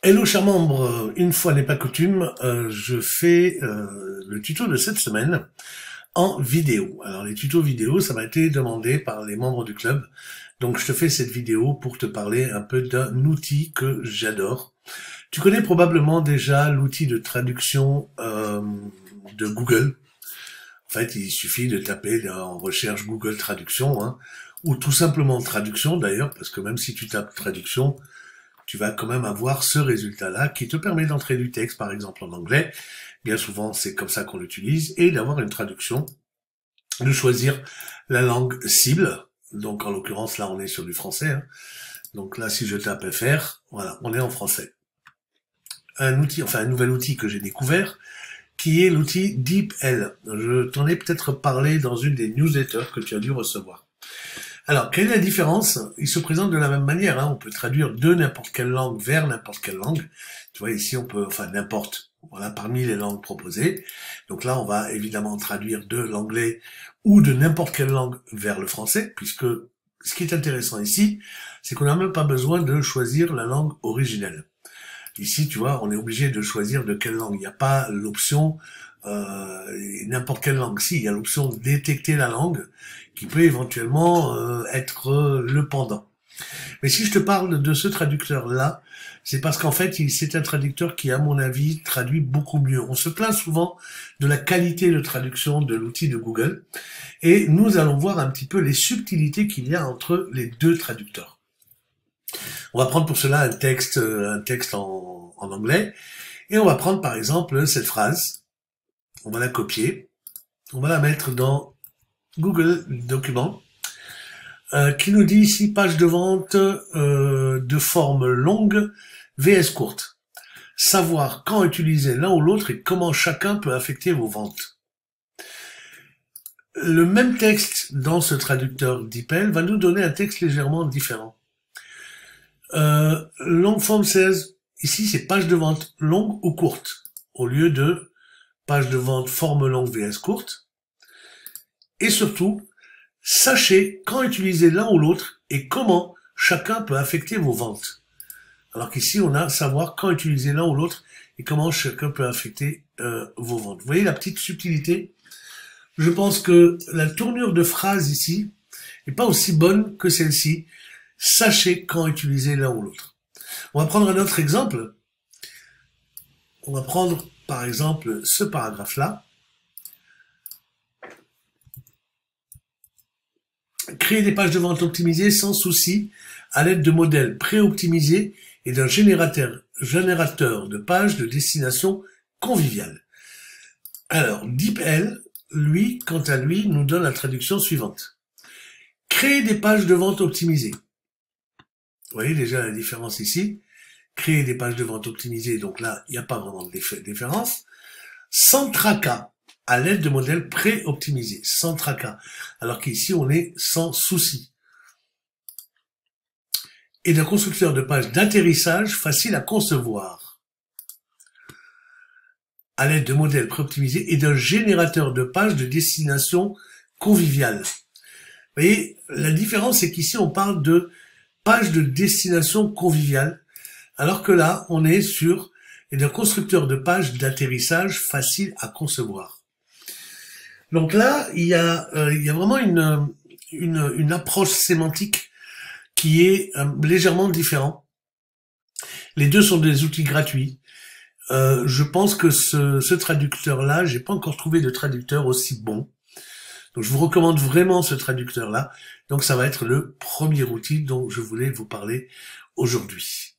Hello cher membre, une fois n'est pas coutume, je fais le tuto de cette semaine en vidéo. Alors les tutos vidéo, ça m'a été demandé par les membres du club, donc je te fais cette vidéo pour te parler un peu d'un outil que j'adore. Tu connais probablement déjà l'outil de traduction de Google. En fait, il suffit de taper en recherche Google Traduction, hein, ou tout simplement traduction d'ailleurs, parce que même si tu tapes traduction, tu vas quand même avoir ce résultat-là qui te permet d'entrer du texte, par exemple en anglais. Bien souvent, c'est comme ça qu'on l'utilise, et d'avoir une traduction, de choisir la langue cible. Donc, en l'occurrence, là, on est sur du français, hein. Donc là, si je tape FR, voilà, on est en français. Un nouvel outil que j'ai découvert, qui est l'outil DeepL. Je t'en ai peut-être parlé dans une des newsletters que tu as dû recevoir. Alors, quelle est la différence? Il se présente de la même manière, hein. On peut traduire de n'importe quelle langue vers n'importe quelle langue. Tu vois, ici, on peut, n'importe, voilà, parmi les langues proposées. Donc là, on va évidemment traduire de l'anglais ou de n'importe quelle langue vers le français, puisque ce qui est intéressant ici, c'est qu'on n'a même pas besoin de choisir la langue originelle. Ici, tu vois, on est obligé de choisir de quelle langue. Il n'y a pas l'option n'importe quelle langue. Si, il y a l'option détecter la langue, qui peut éventuellement être le pendant. Mais si je te parle de ce traducteur-là, c'est parce qu'en fait, c'est un traducteur qui, à mon avis, traduit beaucoup mieux. On se plaint souvent de la qualité de traduction de l'outil de Google, et nous allons voir un petit peu les subtilités qu'il y a entre les deux traducteurs. On va prendre pour cela un texte en anglais, et on va prendre par exemple cette phrase. On va la copier, on va la mettre dans Google Documents, qui nous dit ici page de vente de forme longue vs courte. Savoir quand utiliser l'un ou l'autre et comment chacun peut affecter vos ventes. Le même texte dans ce traducteur DeepL va nous donner un texte légèrement différent. Long form says, ici c'est page de vente longue ou courte, au lieu de page de vente forme longue vs courte. Et surtout, sachez quand utiliser l'un ou l'autre et comment chacun peut affecter vos ventes. Alors qu'ici, on a savoir quand utiliser l'un ou l'autre et comment chacun peut affecter vos ventes. Vous voyez la petite subtilité? Je pense que la tournure de phrase ici n'est pas aussi bonne que celle-ci. Sachez quand utiliser l'un ou l'autre. On va prendre un autre exemple. On va prendre par exemple ce paragraphe-là. Créer des pages de vente optimisées sans souci à l'aide de modèles pré-optimisés et d'un générateur de pages de destination conviviale. Alors, DeepL, lui, quant à lui, nous donne la traduction suivante. Créer des pages de vente optimisées. Vous voyez déjà la différence ici. Créer des pages de vente optimisées, donc là, il n'y a pas vraiment de différence. Sans tracas, à l'aide de modèles pré-optimisés, sans tracas. Alors qu'ici, on est sans souci. Et d'un constructeur de pages d'atterrissage facile à concevoir. À l'aide de modèles pré-optimisés et d'un générateur de pages de destination conviviale. Vous voyez, la différence, c'est qu'ici, on parle de pages de destination conviviale, alors que là, on est sur d'un constructeur de pages d'atterrissage facile à concevoir. Donc là, il y a vraiment une approche sémantique qui est légèrement différente. Les deux sont des outils gratuits. Je pense que ce traducteur-là, j'ai pas encore trouvé de traducteur aussi bon. Donc je vous recommande vraiment ce traducteur-là. Donc ça va être le premier outil dont je voulais vous parler aujourd'hui.